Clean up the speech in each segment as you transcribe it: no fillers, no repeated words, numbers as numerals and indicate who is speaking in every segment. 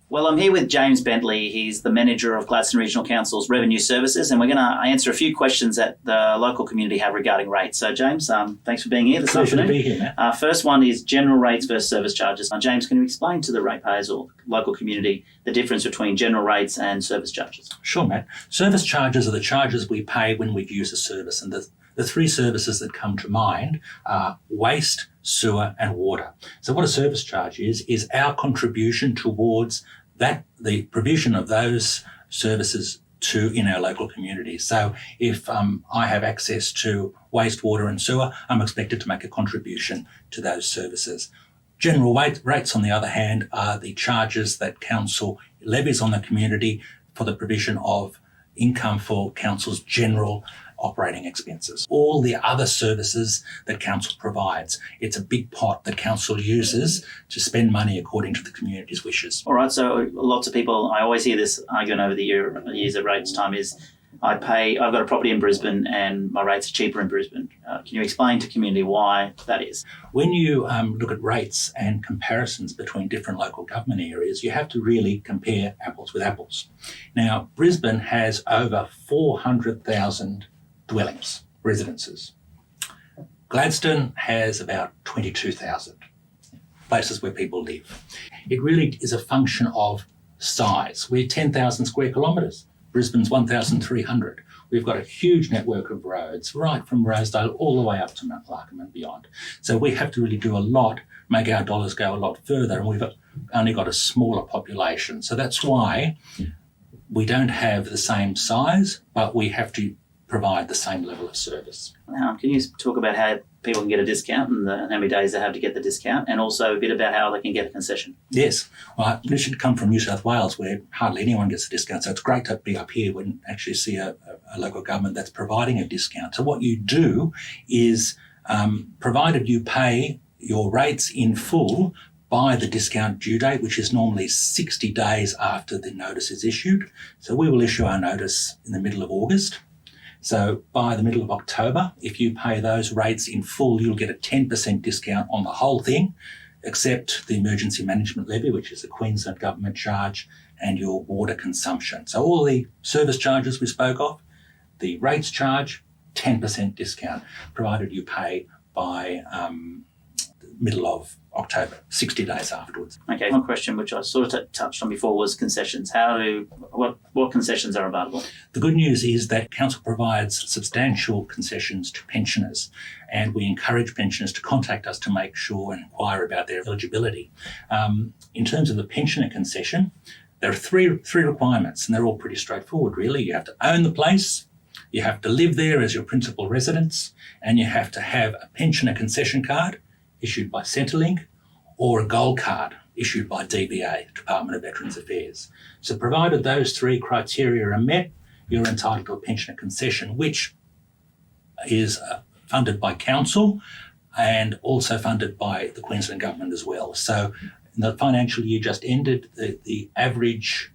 Speaker 1: Well, I'm here with James Bentley. He's the manager of Gladstone Regional Council's Revenue Services, and we're going to answer a few questions that the local community have regarding rates. So, James, thanks for being here this afternoon.
Speaker 2: Pleasure to be here, Matt.
Speaker 1: First one is general rates versus service charges. James, can you explain to the ratepayers or local community the difference between general rates and service charges?
Speaker 2: Sure, Matt. Service charges are the charges we pay when we use a service, and the three services that come to mind are waste, sewer and water. So what a service charge is our contribution towards the provision of those services in our local community. So if I have access to wastewater and sewer, I'm expected to make a contribution to those services. General rates, on the other hand, are the charges that council levies on the community for the provision of income for council's general operating expenses. All the other services that council provides. It's a big pot that council uses to spend money according to the community's wishes.
Speaker 1: All right, so lots of people, I always hear this argument over the years at rates time is, I've got a property in Brisbane and my rates are cheaper in Brisbane. Can you explain to community why that is?
Speaker 2: When you look at rates and comparisons between different local government areas, you have to really compare apples with apples. Now, Brisbane has over 400,000 dwellings, residences. Gladstone has about 22,000 places where people live. It really is a function of size. We're 10,000 square kilometres. Brisbane's 1,300. We've got a huge network of roads, right from Rosedale all the way up to Mount Larkham and beyond. So we have to really do a lot, make our dollars go a lot further, and we've only got a smaller population. So that's why we don't have the same size, but we have to provide the same level of service.
Speaker 1: Now, can you talk about how people can get a discount and how many days they have to get the discount, and also a bit about how they can get a concession?
Speaker 2: Yes. Well, this should come from New South Wales, where hardly anyone gets a discount. So it's great to be up here when actually see a local government that's providing a discount. So what you do is, provided you pay your rates in full by the discount due date, which is normally 60 days after the notice is issued. So we will issue our notice in the middle of August. So by the middle of October, if you pay those rates in full, you'll get a 10% discount on the whole thing, except the emergency management levy, which is a Queensland government charge, and your water consumption. So all the service charges we spoke of, the rates charge, 10% discount, provided you pay by middle of October, 60 days afterwards.
Speaker 1: Okay, one question which I sort of touched on before was concessions. What concessions are available?
Speaker 2: The good news is that Council provides substantial concessions to pensioners, and we encourage pensioners to contact us to make sure and inquire about their eligibility. In terms of the pensioner concession, there are three requirements, and they're all pretty straightforward, really. You have to own the place, you have to live there as your principal residence, and you have to have a pensioner concession card issued by Centrelink or a gold card issued by DVA, Department of Veterans Affairs. So provided those three criteria are met, you're entitled to a pensioner concession, which is funded by Council and also funded by the Queensland Government as well. So in the financial year just ended, the average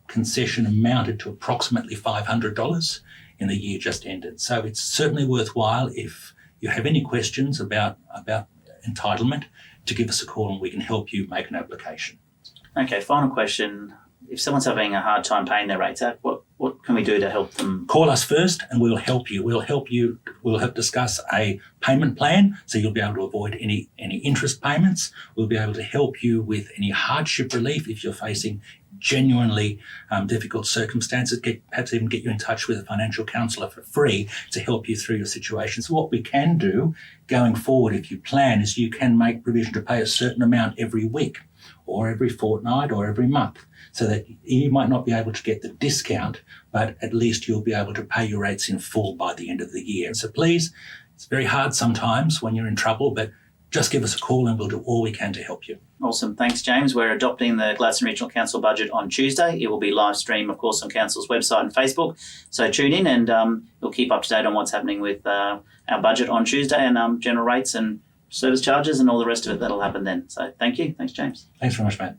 Speaker 2: concession amounted to approximately $500 in the year just ended. So it's certainly worthwhile, if you have any questions about entitlement, to give us a call and we can help you make an application.
Speaker 1: Okay, final question. If someone's having a hard time paying their rates out, what can we do to help them?
Speaker 2: Call us first and we'll help you. We'll help discuss a payment plan so you'll be able to avoid any interest payments. We'll be able to help you with any hardship relief if you're facing genuinely difficult circumstances, perhaps even get you in touch with a financial counsellor for free to help you through your situation. So what we can do going forward, if you plan, is you can make provision to pay a certain amount every week or every fortnight or every month, so that you might not be able to get the discount, but at least you'll be able to pay your rates in full by the end of the year. So please, it's very hard sometimes when you're in trouble, but just give us a call and we'll do all we can to help you.
Speaker 1: Awesome. Thanks, James. We're adopting the Gladstone Regional Council budget on Tuesday. It will be live streamed, of course, on Council's website and Facebook. So tune in and we'll keep up to date on what's happening with our budget on Tuesday and general rates and service charges and all the rest of it that'll happen then. So thank you. Thanks, James.
Speaker 2: Thanks very much, mate.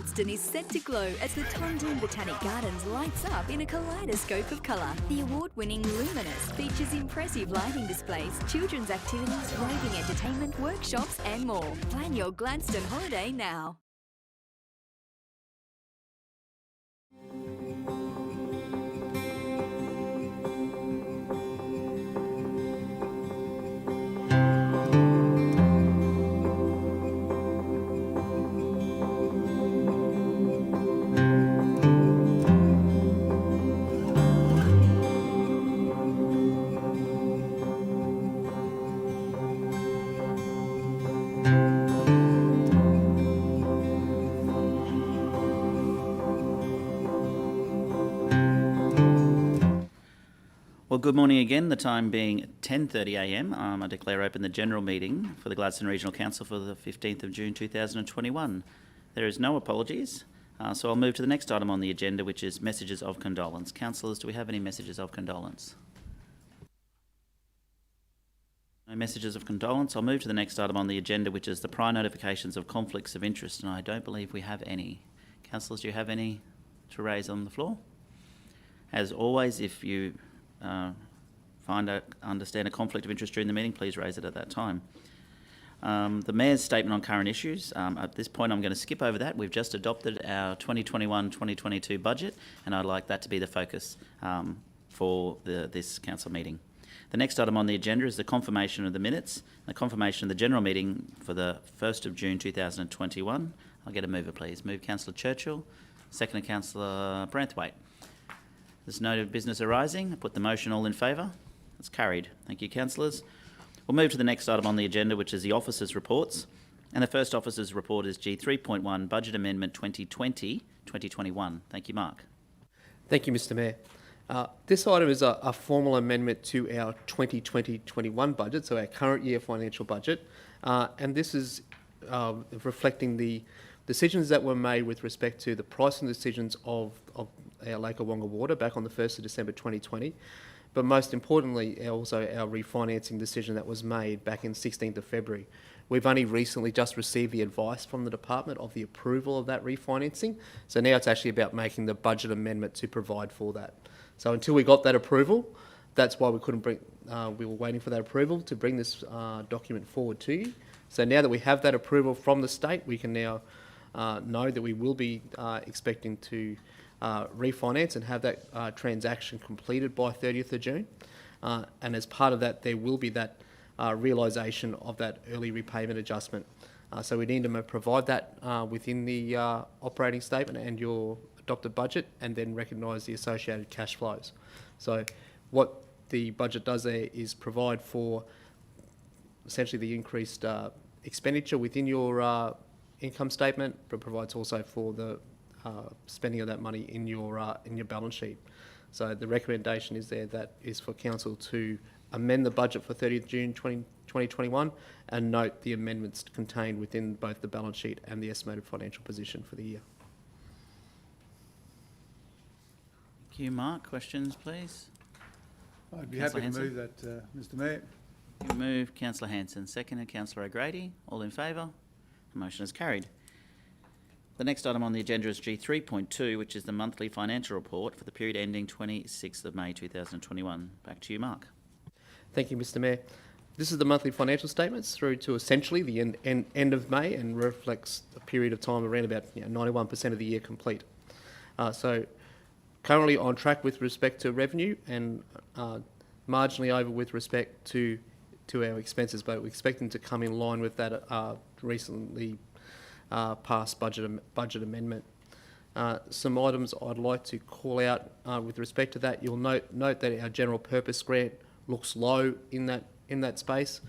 Speaker 3: Gladstone is set to glow as the Tondoon Botanic Gardens lights up in a kaleidoscope of colour. The award-winning Luminous features impressive lighting displays, children's activities, roving entertainment, workshops and more. Plan your Gladstone holiday now.
Speaker 1: Well, good morning again. The time being 10:30am. I declare open the general meeting for the Gladstone Regional Council for the 15th of June 2021. There is no apologies, so I'll move to the next item on the agenda, which is messages of condolence. Councillors, do we have any messages of condolence? No messages of condolence. I'll move to the next item on the agenda, which is the prior notifications of conflicts of interest, and I don't believe we have any. Councillors, do you have any to raise on the floor? As always, if you understand a conflict of interest during the meeting, please raise it at that time. The Mayor's statement on current issues. At this point, I'm going to skip over that. We've just adopted our 2021-2022 budget, and I'd like that to be the focus for this council meeting. The next item on the agenda is the confirmation of the minutes, the confirmation of the general meeting for the 1st of June 2021. I'll get a mover, please. Move Councillor Churchill, second Councillor Branthwaite. There's no business arising. I put the motion. All in favour? It's carried. Thank you, councillors. We'll move to the next item on the agenda, which is the officers' reports. And the first officers' report is G3.1, Budget Amendment 2020-2021. Thank you, Mark.
Speaker 4: Thank you, Mr Mayor. This item is a formal amendment to our 2020-21 budget, so our current year financial budget. And this is reflecting the decisions that were made with respect to the pricing decisions of our Lake Wonga water back on the 1st of December 2020. But most importantly, also our refinancing decision that was made back in 16th of February. We've only recently just received the advice from the department of the approval of that refinancing. So now it's actually about making the budget amendment to provide for that. So until we got that approval, that's why we couldn't bring, we were waiting for that approval to bring this document forward to you. So now that we have that approval from the state, we can now know that we will be expecting to refinance and have that transaction completed by 30th of June. And as part of that, there will be that realisation of that early repayment adjustment. So we need to provide that within the operating statement and your adopted budget, and then recognise the associated cash flows. So what the budget does there is provide for essentially the increased expenditure within your income statement, but provides also for the spending of that money in your balance sheet. So the recommendation is there that is for council to amend the budget for 30th June 2021 and note the amendments contained within both the balance sheet and the estimated financial position for the year.
Speaker 1: Thank you, Mark. Questions, please?
Speaker 5: I'd be happy to move that, Mr Mayor.
Speaker 1: You move Councillor Hanson, seconded Councillor O'Grady. All in favour? The motion is carried. The next item on the agenda is G3.2, which is the monthly financial report for the period ending 26th of May 2021. Back to you, Mark.
Speaker 4: Thank you, Mr Mayor. This is the monthly financial statements through to essentially the end of May, and reflects a period of time around about 91% of the year complete. So currently on track with respect to revenue, and marginally over with respect to our expenses, but we're expecting to come in line with that recently passed budget amendment. Some items I'd like to call out with respect to that. You'll note that our general purpose grant looks low in that space.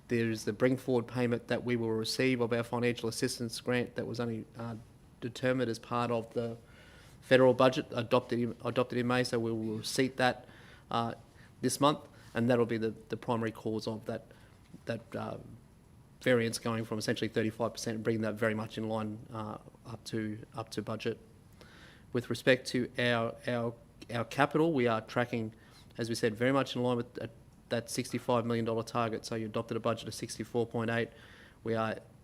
Speaker 4: There is the bring forward payment that we will receive of our financial assistance grant that was only determined as part of the federal budget adopted in May, so we will receipt that this month, and that'll be the primary cause of that variance, going from essentially 35% and bringing that very much in line up to budget. With respect to our capital, we are tracking, as we said, very much in line with that $65 million target. So you adopted a budget of 64.8.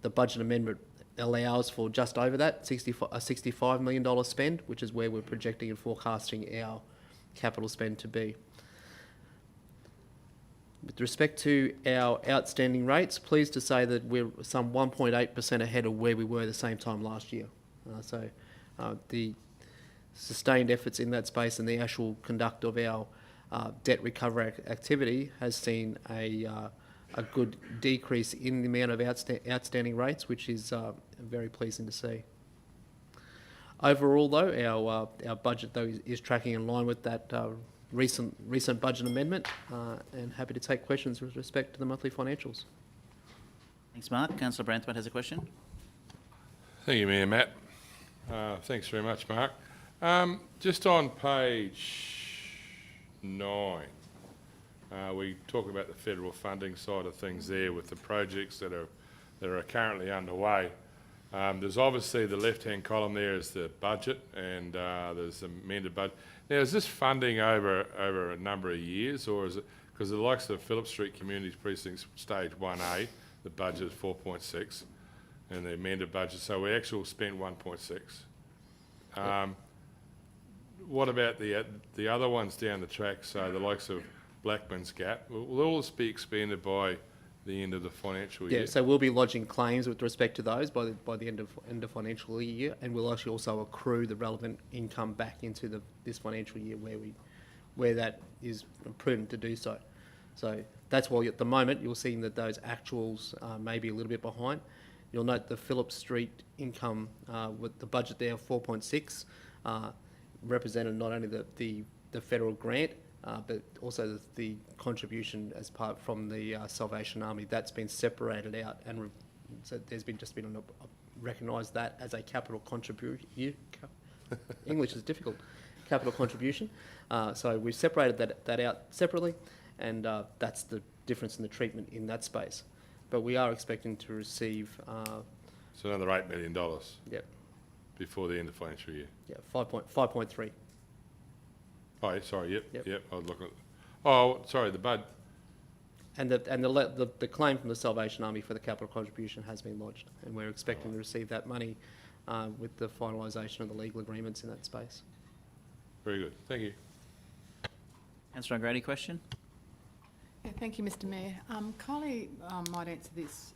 Speaker 4: The budget amendment allows for just over that, a $65 million spend, which is where we're projecting and forecasting our capital spend to be. With respect to our outstanding rates, pleased to say that we're some 1.8% ahead of where we were the same time last year. The sustained efforts in that space and the actual conduct of our debt recovery activity has seen a good decrease in the amount of outstanding rates, which is very pleasing to see. Overall, though, our budget though is tracking in line with that recent budget amendment, and happy to take questions with respect to the monthly financials.
Speaker 1: Thanks, Mark. Councillor Branthwaite has a question.
Speaker 6: Thank you, Mayor Matt. Thanks very much, Mark. Just on page 9, we talk about the federal funding side of things there with the projects that are currently underway. There's obviously the left-hand column there is the budget, and there's the amended budget. Now, is this funding over a number of years, or is it because the likes of Phillip Street Communities Precinct Stage 1A, the budget is 4.6, and the amended budget, so we actually spent 1.6. What about the other ones down the track, so the likes of Blackman's Gap? Will all this be expanded by the end of the financial year?
Speaker 4: Yeah, so we'll be lodging claims with respect to those by the end of financial year, and we'll actually also accrue the relevant income back into this financial year where that is prudent to do so. So that's why at the moment you're seeing that those actuals may be a little bit behind. You'll note the Phillip Street income with the budget there of 4.6 represented not only the federal grant, but also the contribution as part from the Salvation Army. That's been separated out, and so there's been recognised that as a capital contribution. English is difficult. Capital contribution. So we've separated that out separately, and that's the difference in the treatment in that space. But we are expecting to receive.
Speaker 6: So another $8 million.
Speaker 4: Yep.
Speaker 6: Before the end of the financial year.
Speaker 4: Yeah, 5.3.
Speaker 6: Oh, sorry.
Speaker 4: Yep.
Speaker 6: I was looking at. Oh, sorry. The bud.
Speaker 4: And the claim from the Salvation Army for the capital contribution has been lodged, and we're expecting to receive that money with the finalisation of the legal agreements in that space.
Speaker 6: Very good. Thank you.
Speaker 1: Councillor O'Grady, question.
Speaker 7: Yeah, thank you, Mr. Mayor. Kylie might answer this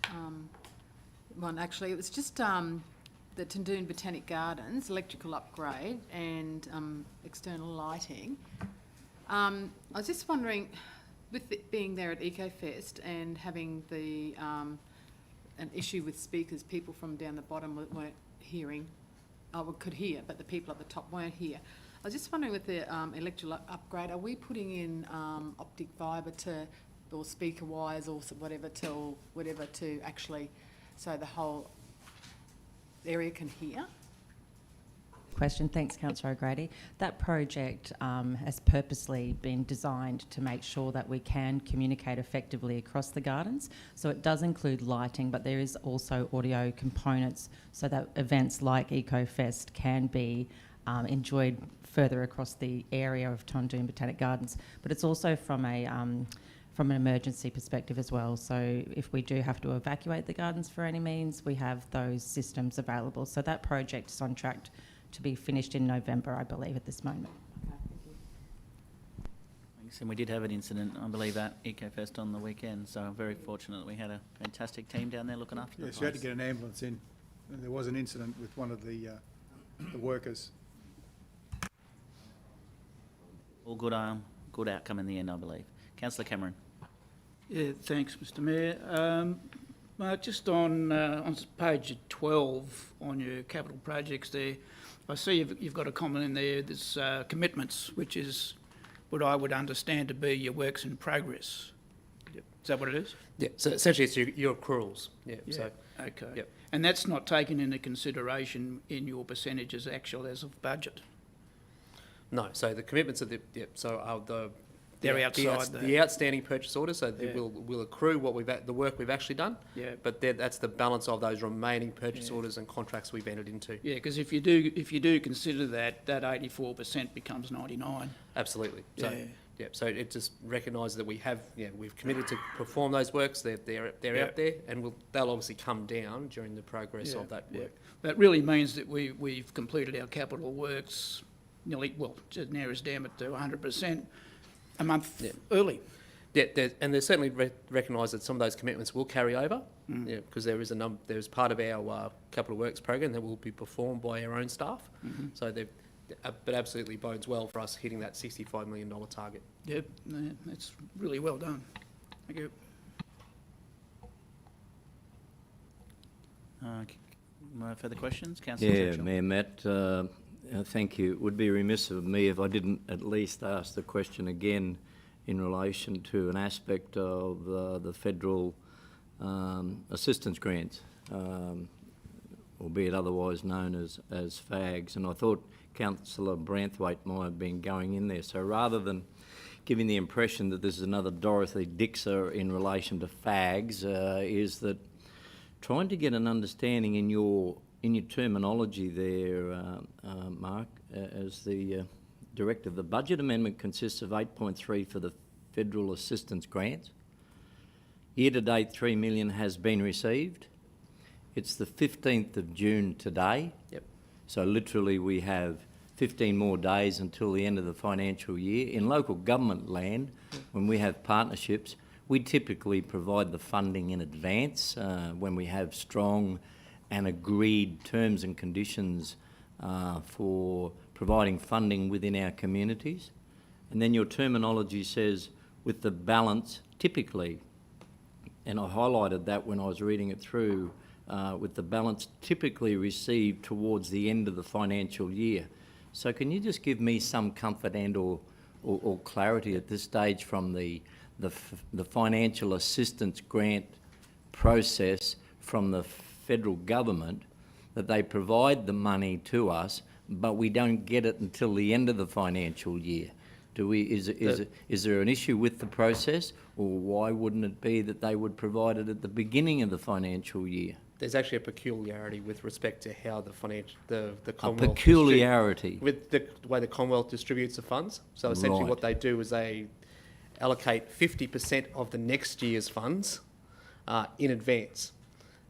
Speaker 7: one. Actually, it was just the Tundoon Botanic Gardens electrical upgrade and external lighting. I was just wondering, with it being there at EcoFest and having the an issue with speakers, people from down the bottom weren't hearing, could hear, but the people at the top weren't here. I was just wondering with the electrical upgrade, are we putting in optic fibre or speaker wires or whatever to actually, so the whole area can hear?
Speaker 8: Question. Thanks, Councillor O'Grady. That project has purposely been designed to make sure that we can communicate effectively across the gardens. So it does include lighting, but there is also audio components so that events like EcoFest can be enjoyed further across the area of Tundoon Botanic Gardens. But it's also from an emergency perspective as well. So if we do have to evacuate the gardens for any means, we have those systems available. So that project is on track to be finished in November, I believe, at this moment.
Speaker 7: Okay, thank you.
Speaker 1: Thanks. And we did have an incident, I believe, at EcoFest on the weekend, so I'm very fortunate that we had a fantastic team down there looking after the
Speaker 5: Yes, you had to
Speaker 1: place.
Speaker 5: get an ambulance in. And there was an incident with one of the workers.
Speaker 1: All good outcome in the end, I believe. Councillor Cameron.
Speaker 9: Yeah, thanks, Mr. Mayor. Mark, just on page 12 on your capital projects there, I see you've got a comment in there, there's commitments, which is what I would understand to be your works in progress. Yep. Is that what it is?
Speaker 4: Yeah, so essentially it's your accruals. Yeah.
Speaker 9: Yeah.
Speaker 4: So,
Speaker 9: okay.
Speaker 4: Yep.
Speaker 9: And that's not taken into consideration in your percentages actual as of budget?
Speaker 4: no, so the commitments of
Speaker 9: They're outside
Speaker 4: the outstanding purchase orders. So we'll accrue the work we've actually done.
Speaker 9: Yeah.
Speaker 4: But that's the balance of those remaining purchase orders and contracts we've entered into.
Speaker 9: Yeah, because if you do consider that 84% becomes 99.
Speaker 4: Absolutely. So
Speaker 9: Yeah.
Speaker 4: Yep, so it just recognises that we have, we've committed to perform those works, they're out there, and they'll obviously come down during the progress of that work.
Speaker 9: That really means that we've completed our capital works nearly, well, just narrows down to 100% a month early.
Speaker 4: Yeah, and there's certainly recognise that some of those commitments will carry over, because there's part of our capital works program that will be performed by our own staff. So but absolutely bodes well for us hitting that $65 million target.
Speaker 9: Yep, that's really well done. Thank you.
Speaker 1: Further questions? Councillor Churchill.
Speaker 10: Mayor Matt, thank you. It would be remiss of me if I didn't at least ask the question again in relation to an aspect of the federal assistance grants, albeit otherwise known as FAGs. And I thought Councillor Branthwaite might have been going in there. So rather than giving the impression that this is another Dorothy Dixer in relation to FAGs, is that trying to get an understanding in your terminology there, Mark, as the Director. The budget amendment consists of 8.3 for the federal assistance grants. Year to date, $3 million has been received. It's the 15th of June today.
Speaker 4: Yep.
Speaker 10: So literally we have 15 more days until the end of the financial year. In local government land, when we have partnerships, we typically provide the funding in advance when we have strong and agreed terms and conditions for providing funding within our communities. And then your terminology says with the balance typically, and I highlighted that when I was reading it through, with the balance typically received towards the end of the financial year. So can you just give me some comfort and or clarity at this stage from the financial assistance grant process from the federal government, that they provide the money to us, but we don't get it until the end of the financial year? Is there an issue with the process, or why wouldn't it be that they would provide it at the beginning of the financial year?
Speaker 4: There's actually a peculiarity with respect to how the Commonwealth...
Speaker 10: A peculiarity?
Speaker 4: With the way the Commonwealth distributes the funds. So essentially what they do is they allocate 50% of the next year's funds in advance.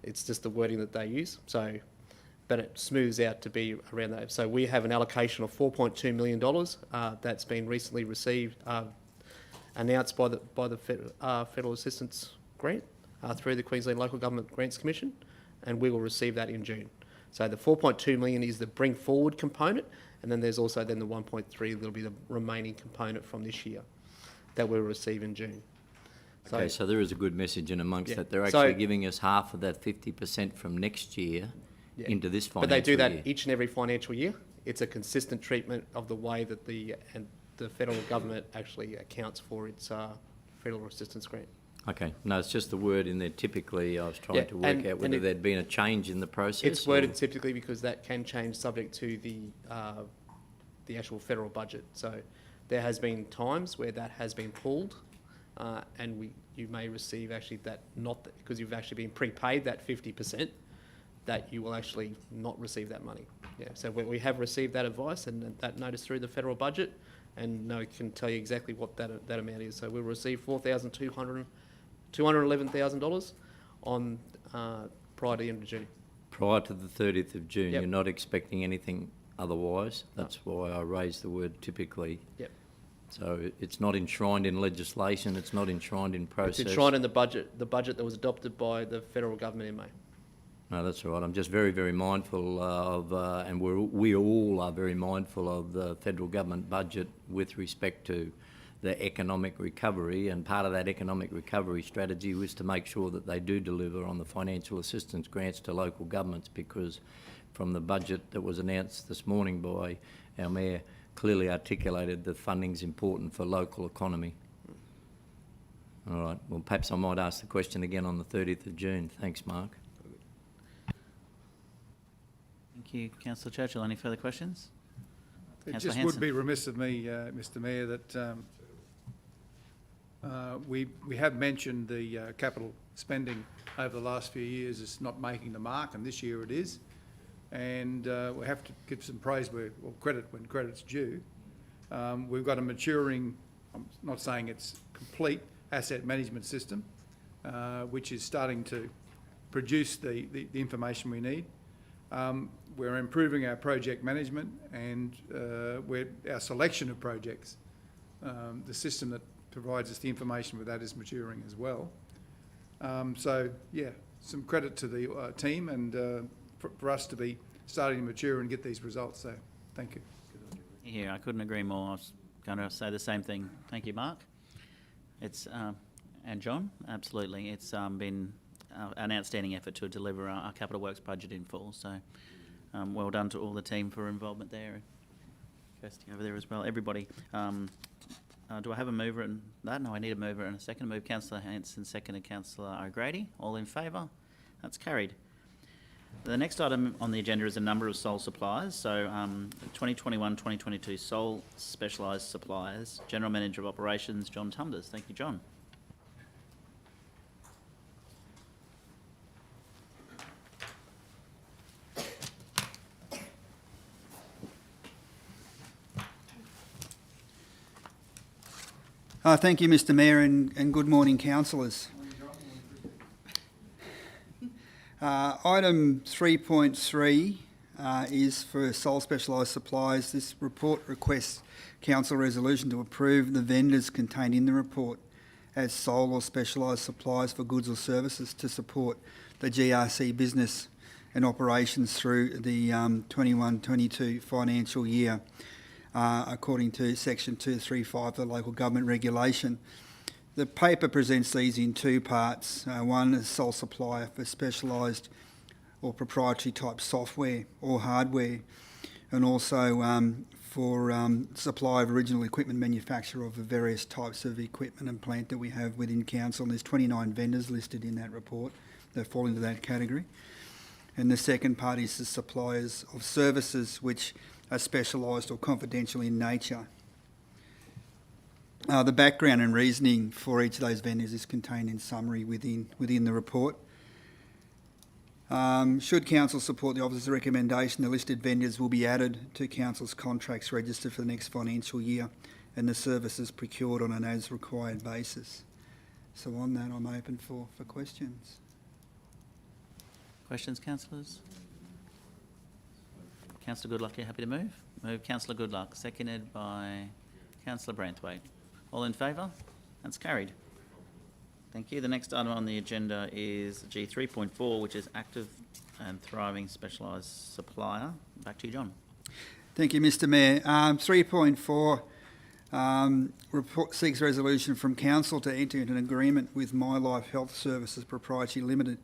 Speaker 4: It's just the wording that they use. So, but it smooths out to be around that. So we have an allocation of $4.2 million that's been recently received, announced by the Federal Assistance Grant through the Queensland Local Government Grants Commission, and we will receive that in June. So the 4.2 million is the bring forward component, and then there's also then the 1.3 that'll be the remaining component from this year that we'll receive in June.
Speaker 10: Okay, so there is a good message in amongst that. They're actually giving us half of that 50% from next year into this financial year.
Speaker 4: But they do that each and every financial year. It's a consistent treatment of the way that the federal government actually accounts for its federal assistance grant.
Speaker 10: Okay, no, it's just the word in there. Typically, I was trying to work out whether there'd been a change in the process.
Speaker 4: It's worded typically because that can change subject to the actual federal budget. So there has been times where that has been pulled, and you may receive actually because you've actually been prepaid that 50%, that you will actually not receive that money. Yeah. So we have received that advice and that notice through the federal budget, and I can tell you exactly what that amount is. So we'll receive $211,000 on prior to the end of June.
Speaker 10: Prior to the 30th of June,
Speaker 4: Yep.
Speaker 10: You're not expecting anything otherwise. That's why I raised the word typically.
Speaker 4: Yep.
Speaker 10: So it's not enshrined in legislation, it's not enshrined in process.
Speaker 4: It's enshrined in the budget that was adopted by the federal government in May.
Speaker 10: No, that's all right. I'm just very, very mindful and we all are very mindful of the federal government budget with respect to the economic recovery, and part of that economic recovery strategy was to make sure that they do deliver on the financial assistance grants to local governments, because from the budget that was announced this morning by our Mayor, clearly articulated that funding's important for local economy. All right, well perhaps I might ask the question again on the 30th of June. Thanks, Mark.
Speaker 1: Thank you, Councillor Churchill. Any further questions?
Speaker 5: It just would be remiss of me, Mr Mayor, that we have mentioned the capital spending over the last few years is not making the mark, and this year it is. And we have to give some praise or credit when credit's due. We've got a maturing I'm not saying it's complete asset management system, which is starting to produce the information we need. We're improving our project management and our selection of projects. The system that provides us the information with that is maturing as well. So, yeah, some credit to the team and for us to be starting to mature and get these results. So, thank you.
Speaker 1: Yeah, I couldn't agree more. I was going to say the same thing. Thank you, Mark. It's and John, absolutely. It's been an outstanding effort to deliver our capital works budget in full. So, well done to all the team for involvement there. Kirsty over there as well. Everybody. Do I have a mover in that? No, I need a mover and a second. Move Councillor Hanson, seconded Councillor O'Grady. All in favour? That's carried. The next item on the agenda is a number of sole suppliers. So 2021-2022 sole specialised suppliers. General Manager of Operations, John Tumders. Thank you, John.
Speaker 11: Thank you, Mr Mayor, and good morning, councillors. Item 3.3 is for sole specialised suppliers. This report requests council resolution to approve the vendors contained in the report as sole or specialised suppliers for goods or services to support the GRC business and operations through the 21-22 financial year. According to Section 235 of the Local Government Regulation. The paper presents these in two parts. One is sole supplier for specialised or proprietary type software or hardware, and also for supply of original equipment manufacturer of the various types of equipment and plant that we have within council. And there's 29 vendors listed in that report that fall into that category. And the second part is the suppliers of services which are specialised or confidential in nature. The background and reasoning for each of those vendors is contained in summary within the report. Should council support the officer's recommendation, the listed vendors will be added to council's contracts registered for the next financial year and the services procured on an as required basis. So on that, I'm open for questions.
Speaker 1: Questions, councillors? Councillor Goodluck, you happy to move? Move Councillor Goodluck, seconded by Councillor Branthwaite. All in favour? That's carried. Thank you. The next item on the agenda is G3.4, which is active and thriving specialised supplier. Back to you, John.
Speaker 11: Thank you, Mr Mayor. 3.4 report seeks resolution from council to enter into an agreement with My Life Health Services Proprietary Limited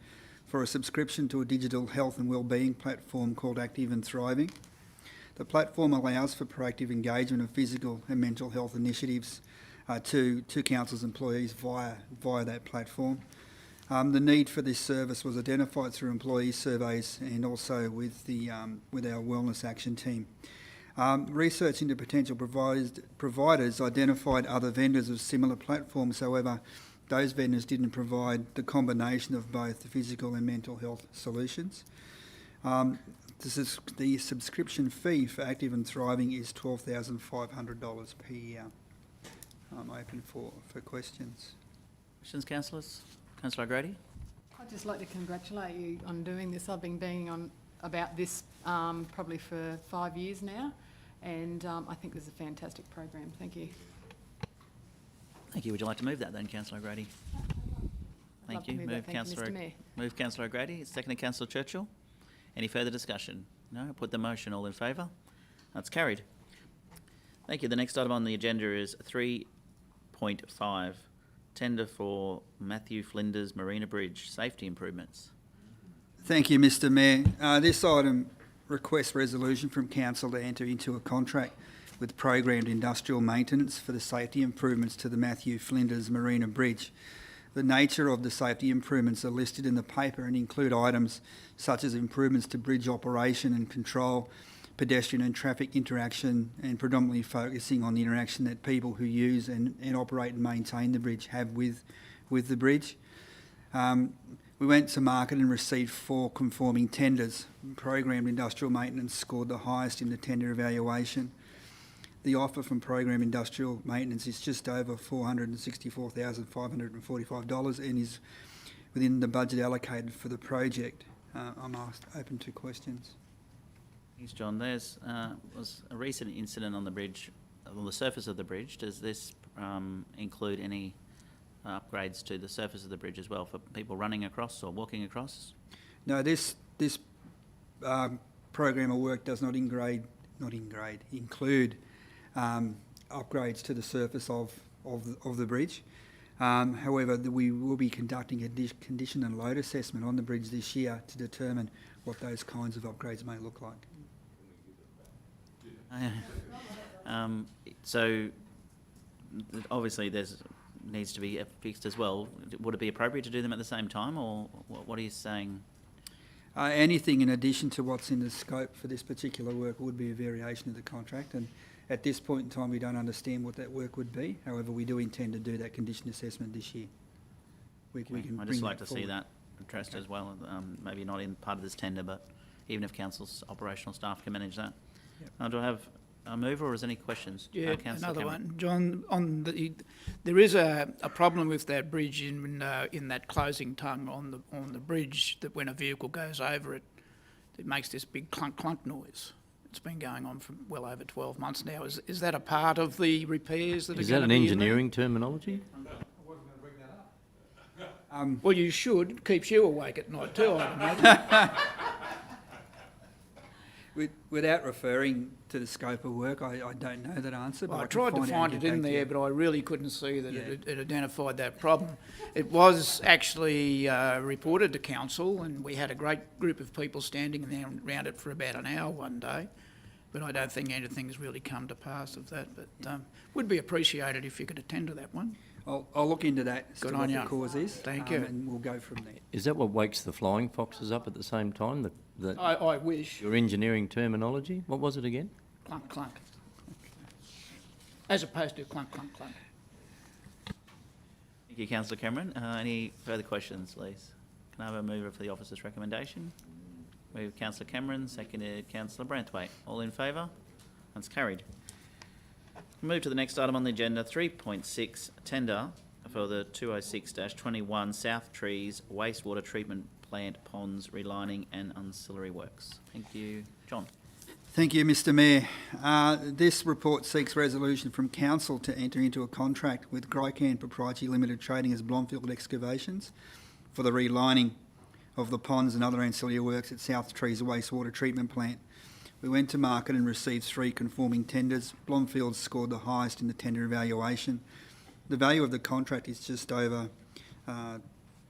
Speaker 11: for a subscription to a digital health and wellbeing platform called Active and Thriving. The platform allows for proactive engagement of physical and mental health initiatives to council's employees via that platform. The need for this service was identified through employee surveys and also with our Wellness Action team. Research into potential providers identified other vendors of similar platforms. However, those vendors didn't provide the combination of both the physical and mental health solutions. The subscription fee for Active and Thriving is $12,500 per year. I'm open for questions.
Speaker 1: Questions, councillors? Councillor O'Grady?
Speaker 7: I'd just like to congratulate you on doing this. I've been banging on about this probably for 5 years now, and I think this is a fantastic program. Thank you.
Speaker 1: Thank you. Would you like to move that then, Councillor O'Grady? Thank you. Move Councillor O'Grady. Seconded Councillor Churchill. Any further discussion? No? Put the motion. All in favour? That's carried. Thank you. The next item on the agenda is 3.5, tender for Matthew Flinders Marina Bridge safety improvements.
Speaker 11: Thank you, Mr Mayor. This item requests resolution from council to enter into a contract with programmed industrial maintenance for the safety improvements to the Matthew Flinders Marina Bridge. The nature of the safety improvements are listed in the paper and include items such as improvements to bridge operation and control, pedestrian and traffic interaction, and predominantly focusing on the interaction that people who use and operate and maintain the bridge have with the bridge. We went to market and received 4 conforming tenders. Programmed industrial maintenance scored the highest in the tender evaluation. The offer from Program Industrial Maintenance is just over $464,545 and is within the budget allocated for the project. I'm open to questions.
Speaker 1: Thanks, John. There's was a recent incident on the bridge, on the surface of the bridge. Does this include any upgrades to the surface of the bridge as well for people running across or walking across?
Speaker 11: No, this program of work does not include upgrades to the surface of the bridge. However, we will be conducting a condition and load assessment on the bridge this year to determine what those kinds of upgrades may look like.
Speaker 1: So obviously there's needs to be fixed as well. Would it be appropriate to do them at the same time, or what are you saying?
Speaker 11: Anything in addition to what's in the scope for this particular work would be a variation of the contract, and at this point in time we don't understand what that work would be. However, we do intend to do that condition assessment this year. We can
Speaker 1: I'd just like to see that addressed as well, maybe not in part of this tender, but even if council's operational staff can manage that. Yep. Do I have a mover, or is there any questions?
Speaker 9: Yeah, another one. John, there is a problem with that bridge in that closing tongue on the bridge, that when a vehicle goes over it, it makes this big clunk clunk noise. It's been going on for well over 12 months now. Is that a part of the repairs that are going to be in there?
Speaker 10: Is that an engineering terminology?
Speaker 5: I wasn't going to bring that up.
Speaker 9: Well, you should. It keeps you awake at night too, I imagine.
Speaker 11: Without referring to the scope of work, I don't know that answer. But
Speaker 9: I tried to find it in there, but I really couldn't see that it identified that problem. It was actually reported to council, and we had a great group of people standing around it for about an hour one day. But I don't think anything's really come to pass of that. But would be appreciated if you could attend to that one.
Speaker 11: I'll look into that.
Speaker 9: Good
Speaker 11: what
Speaker 9: on you.
Speaker 11: The cause is.
Speaker 9: Thank you.
Speaker 11: And we'll go from there.
Speaker 10: Is that what wakes the flying foxes up at the same time?
Speaker 9: I wish.
Speaker 10: Your engineering terminology? What was it again?
Speaker 9: Clunk, clunk. As opposed to clunk, clunk, clunk.
Speaker 1: Thank you, Councillor Cameron. Any further questions, please? Can I have a mover for the officer's recommendation? Move Councillor Cameron, seconded Councillor Branthwaite. All in favour? That's carried. Move to the next item on the agenda, 3.6, tender for the 206-21 South Trees Wastewater Treatment Plant Ponds Relining and Ancillary Works. Thank you. John.
Speaker 11: Thank you, Mr Mayor. This report seeks resolution from Council to enter into a contract with Grycan Proprietary Limited trading as Blomfield Excavations for the relining of the ponds and other ancillary works at South Trees Wastewater Treatment Plant. We went to market and received 3 conforming tenders. Blomfield scored the highest in the tender evaluation. The value of the contract is just over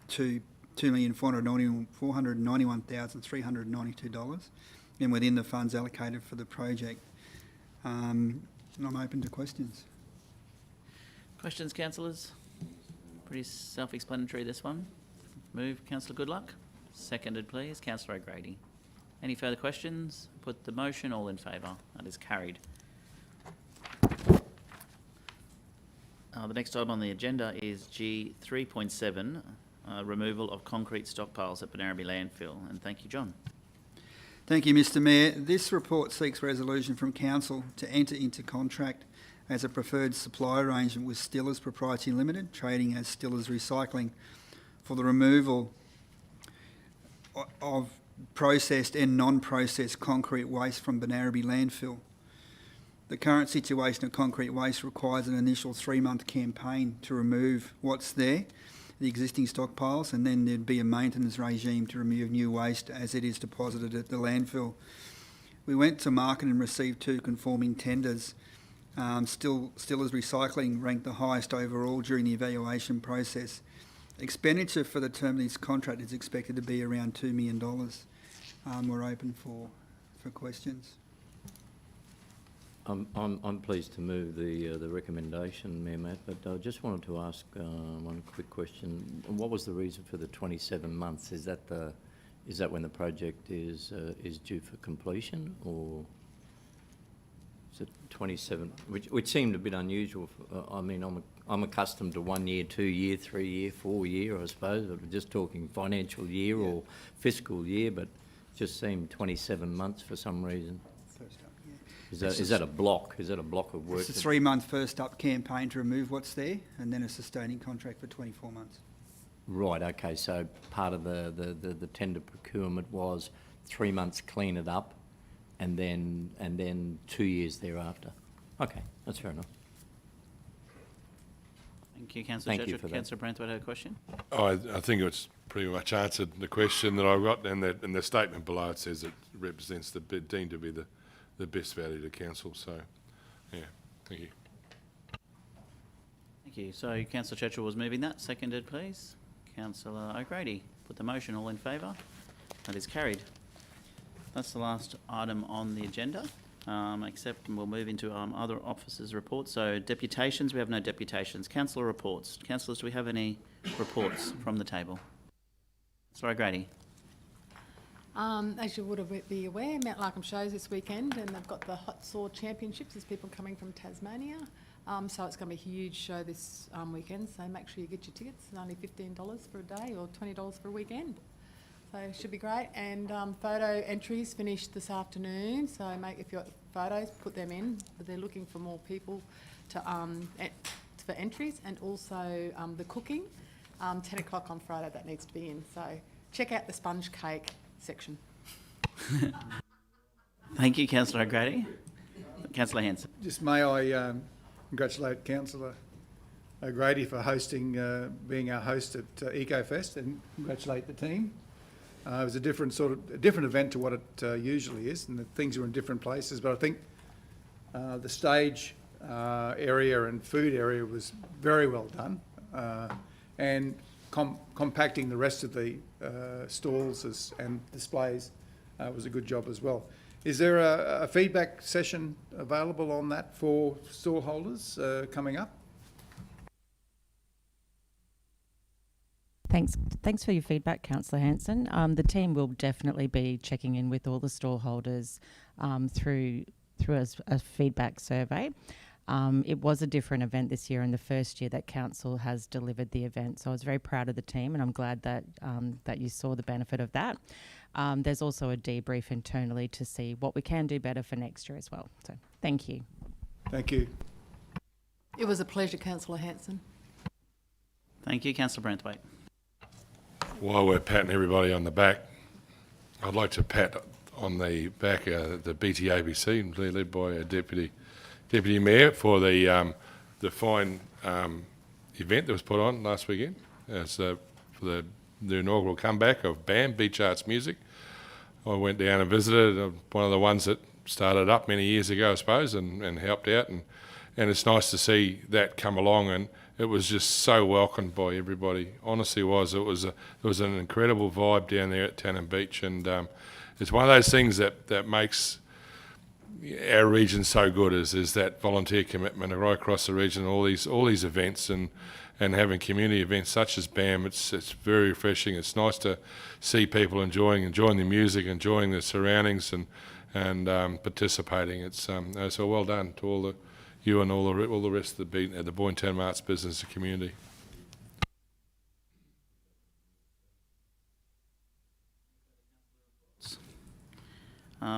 Speaker 11: $2,491,392 and within the funds allocated for the project. And I'm open to questions.
Speaker 1: Questions, councillors? Pretty self-explanatory, this one. Move, Councillor Goodluck. Seconded, please, Councillor O'Grady. Any further questions? Put the motion. All in favour. That is carried. The next item on the agenda is G 3.7, removal of concrete stockpiles at Benarabi landfill. And thank you, John.
Speaker 11: Thank you, Mr Mayor. This report seeks resolution from Council to enter into contract as a preferred supply arrangement with Stillers Proprietary Limited, trading as Stillers Recycling, for the removal of processed and non-processed concrete waste from Benarabi landfill. The current situation of concrete waste requires an initial 3-month campaign to remove what's there, the existing stockpiles, and then there'd be a maintenance regime to remove new waste as it is deposited at the landfill. We went to market and received 2 conforming tenders. Stillers Recycling ranked the highest overall during the evaluation process. Expenditure for the term of this contract is expected to be around $2 million. We're open for questions.
Speaker 10: I'm pleased to move the recommendation, Mayor Matt, but I just wanted to ask one quick question. What was the reason for the 27 months? Is that when the project is due for completion, or is it 27? Which seemed a bit unusual. I mean, I'm accustomed to 1 year, 2 year, 3 year, 4 year, I suppose. But we're just talking financial year or fiscal year, but it just seemed 27 months for some reason. Is that a block? Is that a block of work?
Speaker 11: It's a 3-month first up campaign to remove what's there, and then a sustaining contract for 24 months.
Speaker 10: Right, okay, so part of the tender procurement was 3 months clean it up and then 2 years thereafter. Okay, that's fair enough.
Speaker 1: Thank you, Councillor
Speaker 10: Thank you
Speaker 1: Churchill.
Speaker 10: for that.
Speaker 1: Councillor Branthwaite had a question?
Speaker 6: I think it's pretty much answered the question that I've got, and in the statement below it says it represents the bid deemed to be the best value to council. So, yeah, thank you.
Speaker 1: Thank you. So Councillor Churchill was moving that. Seconded, please. Councillor O'Grady. Put the motion. All in favour? That is carried. That's the last item on the agenda, except we'll move into other officers' reports. So deputations, we have no deputations. Councillor reports. Councillors, do we have any reports from the table? Councillor O'Grady.
Speaker 7: As you would be aware, Mount Larkham shows this weekend, and they've got the Hot Saw Championships. There's people coming from Tasmania, so it's going to be a huge show this weekend. So make sure you get your tickets. It's only $15 for a day or $20 for a weekend. So it should be great. And photo entries finished this afternoon. So if you've got photos, put them in. But they're looking for more people to for entries, and also the cooking. 10 o'clock on Friday, that needs to be in. So check out the sponge cake section.
Speaker 1: Thank you, Councillor O'Grady. Councillor Hanson.
Speaker 5: Just may I congratulate Councillor O'Grady for being our host at EcoFest, and congratulate the team. It was a different event to what it usually is, and the things are in different places. But I think the stage area and food area was very well done, and compacting the rest of the stalls and displays was a good job as well. Is there a feedback session available on that for store holders coming up?
Speaker 8: Thanks for your feedback, Councillor Hanson. The team will definitely be checking in with all the stallholders through a feedback survey. It was a different event this year, and the first year that council has delivered the event. So I was very proud of the team, and I'm glad that that you saw the benefit of that. There's also a debrief internally to see what we can do better for next year as well. So thank you.
Speaker 5: Thank you.
Speaker 7: It was a pleasure, Councillor Hanson.
Speaker 1: Thank you, Councillor Branthwaite.
Speaker 6: While we're patting everybody on the back, I'd like to pat on the back the BTABC, led by a Deputy Mayor, for the fine event that was put on last weekend. It's for the inaugural comeback of BAM, Beach Arts Music. I went down and visited, one of the ones that started up many years ago, I suppose, and helped out, and it's nice to see that come along, and it was just so welcomed by everybody. Honestly, there was an incredible vibe down there at Tannin Beach, and it's one of those things that makes our region so good is that volunteer commitment right across the region. All these events and having community events such as BAM, it's very refreshing. It's nice to see people enjoying the music, enjoying the surroundings, and participating. It's so well done to you and all the rest of the Boyne Arts business community.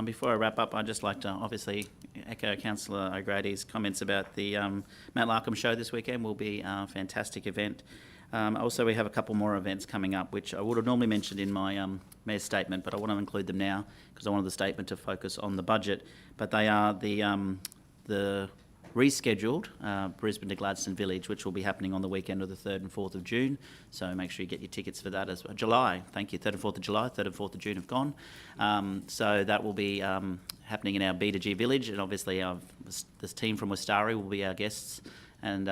Speaker 1: Before I wrap up, I'd just like to obviously echo Councillor O'Grady's comments about the Mount Larkham show this weekend. Will be a fantastic event. Also, we have a couple more events coming up, which I would have normally mentioned in my Mayor's statement, but I want to include them now because I wanted the statement to focus on the budget. But they are the rescheduled Brisbane to Gladstone Village, which will be happening on the weekend of the 3rd and 4th of June. So make sure you get your tickets for that as well. July, thank you. 3rd and 4th of July, 3rd and 4th of June have gone. So that will be happening in our B2G Village, and obviously this team from Westari will be our guests. And,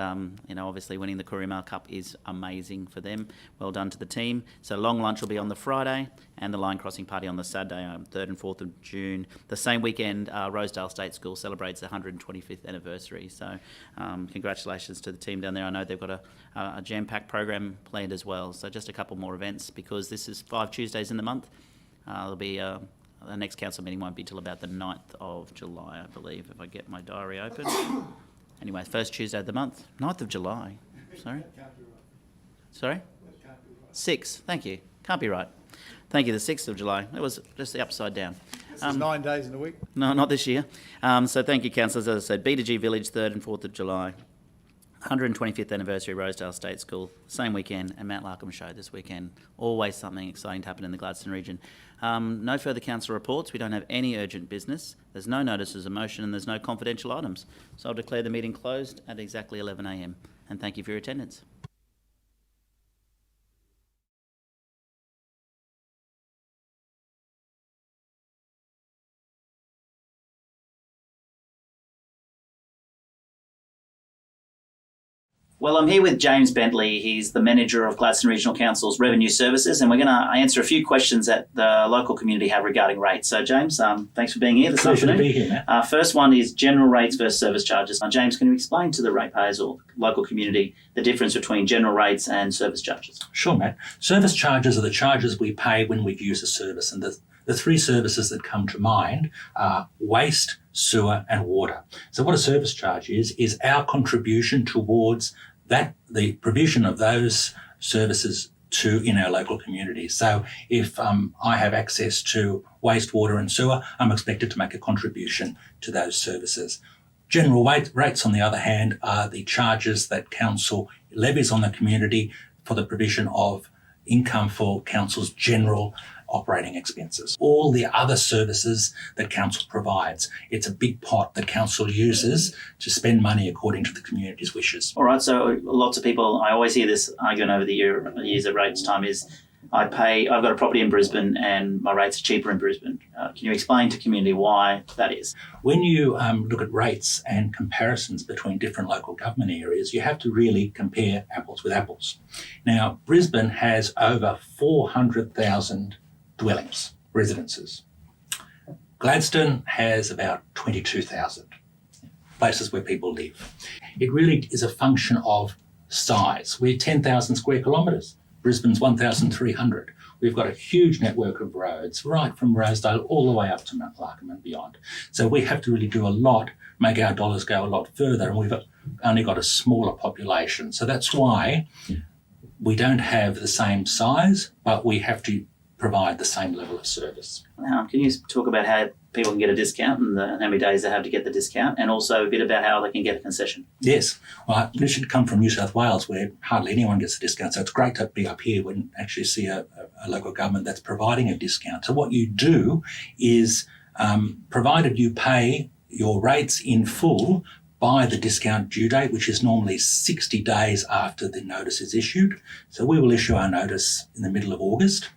Speaker 1: obviously winning the Courier Mail Cup is amazing for them. Well done to the team. So long lunch will be on the Friday and the line crossing party on the Saturday, 3rd and 4th of June. The same weekend, Rosedale State School celebrates the 125th anniversary. So congratulations to the team down there. I know they've got a jam-packed program planned as well. So just a couple more events because this is 5 Tuesdays in the month. There'll be the next council meeting won't be till about the 9th of July, I believe, if I get my diary open. Anyway, first Tuesday of the month, 9th of July. Sorry? 6th, thank you. Can't be right. Thank you, the 6th of July. It was just the upside down.
Speaker 5: There's 9 days in a week.
Speaker 1: No, not this year. So thank you, councillors. As I said, B2G Village, 3rd and 4th of July. 125th anniversary Rosedale State School, same weekend, and Mount Larkham Show this weekend. Always something exciting to happen in the Gladstone region. No further council reports. We don't have any urgent business. There's no notices of motion and there's no confidential items. So I'll declare the meeting closed at exactly 11 a.m. And thank you for your attendance. Well, I'm here with James Bentley. He's the manager of Gladstone Regional Council's Revenue Services, and we're going to answer a few questions that the local community have regarding rates. So, James, thanks for being here this afternoon.
Speaker 2: Pleasure to be here, Matt.
Speaker 1: First one is general rates versus service charges. James, can you explain to the ratepayers or local community the difference between general rates and service charges?
Speaker 2: Sure, Matt. Service charges are the charges we pay when we use a service, and the three services that come to mind are waste, sewer and water. So what a service charge is our contribution towards the provision of those services in our local community. So if I have access to wastewater and sewer, I'm expected to make a contribution to those services. General rates, on the other hand, are the charges that council levies on the community for the provision of income for council's general operating expenses. All the other services that council provides. It's a big pot that council uses to spend money according to the community's wishes.
Speaker 1: All right, so lots of people, I always hear this argument over the years at rates time is, I've got a property in Brisbane and my rates are cheaper in Brisbane. Can you explain to community why that is?
Speaker 2: When you look at rates and comparisons between different local government areas, you have to really compare apples with apples. Now, Brisbane has over 400,000 dwellings, residences. Gladstone has about 22,000 places where people live. It really is a function of size. We're 10,000 square kilometres. Brisbane's 1,300. We've got a huge network of roads right from Rosedale all the way up to Mount Larkham and beyond. So we have to really do a lot, make our dollars go a lot further, and we've only got a smaller population. So that's why we don't have the same size, but we have to provide the same level of service.
Speaker 1: Can you talk about how people can get a discount and how many days they have to get the discount, and also a bit about how they can get a concession?
Speaker 2: Yes. Well, this should come from New South Wales, where hardly anyone gets a discount. So it's great to be up here when actually see a local government that's providing a discount. So what you do is, provided you pay your rates in full by the discount due date, which is normally 60 days after the notice is issued. So we will issue our notice in the middle of August.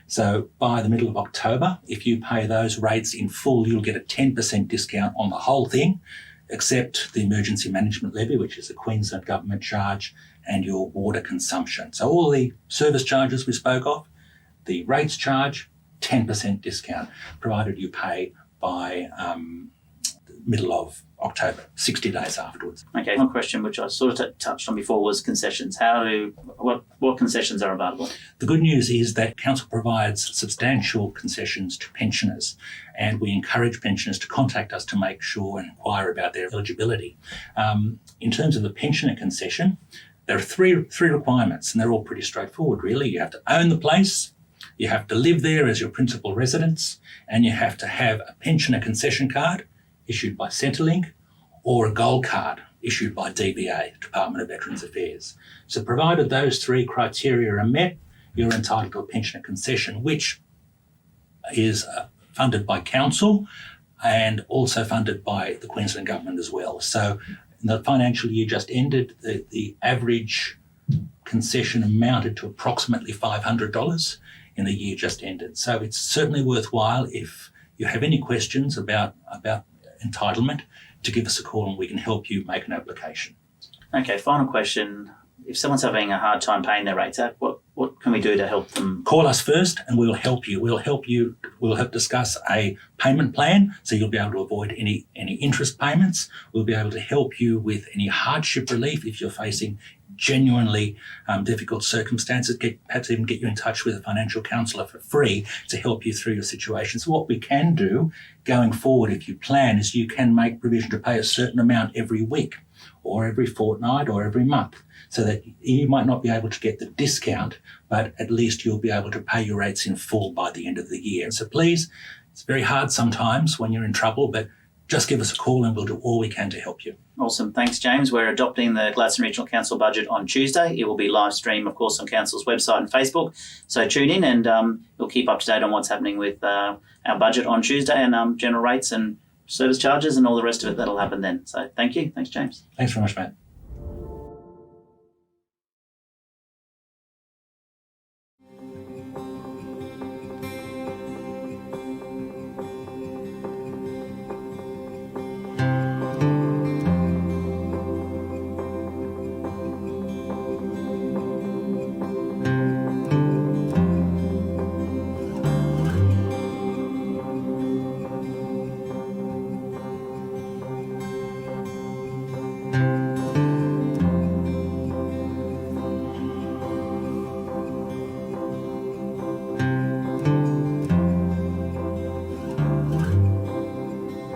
Speaker 2: So by the middle of October, if you pay those rates in full, you'll get a 10% discount on the whole thing, except the emergency management levy, which is a Queensland government charge, and your water consumption. So all the service charges we spoke of, the rates charge, 10% discount, provided you pay by middle of October, 60 days afterwards.
Speaker 1: Okay, one question which I sort of touched on before was concessions. What concessions are available?
Speaker 2: The good news is that council provides substantial concessions to pensioners, and we encourage pensioners to contact us to make sure and inquire about their eligibility. In terms of the pensioner concession, there are three requirements, and they're all pretty straightforward, really. You have to own the place, you have to live there as your principal residence, and you have to have a pensioner concession card issued by Centrelink, or a gold card issued by DVA, Department of Veterans Affairs. So provided those three criteria are met, you're entitled to a pensioner concession, which is funded by council and also funded by the Queensland Government as well. So in the financial year just ended, the average concession amounted to approximately $500 in the year just ended. So it's certainly worthwhile, if you have any questions about entitlement, to give us a call and we can help you make an application.
Speaker 1: Okay, final question. If someone's having a hard time paying their rates out, what can we do to help them?
Speaker 2: Call us first and we'll help you. We'll help discuss a payment plan, so you'll be able to avoid any interest payments. We'll be able to help you with any hardship relief if you're facing genuinely difficult circumstances, perhaps even get you in touch with a financial counsellor for free to help you through your situation. So what we can do going forward, if you plan, is you can make provision to pay a certain amount every week or every fortnight or every month, so that you might not be able to get the discount, but at least you'll be able to pay your rates in full by the end of the year. So please It's very hard sometimes when you're in trouble, but just give us a call and we'll do all we can to help you.
Speaker 1: Awesome. Thanks, James. We're adopting the Gladstone Regional Council budget on Tuesday. It will be live streamed, of course, on Council's website and Facebook. So tune in and we'll keep up to date on what's happening with our budget on Tuesday and general rates and service charges and all the rest of it that'll happen then. So thank you. Thanks, James.
Speaker 2: Thanks very much, Matt.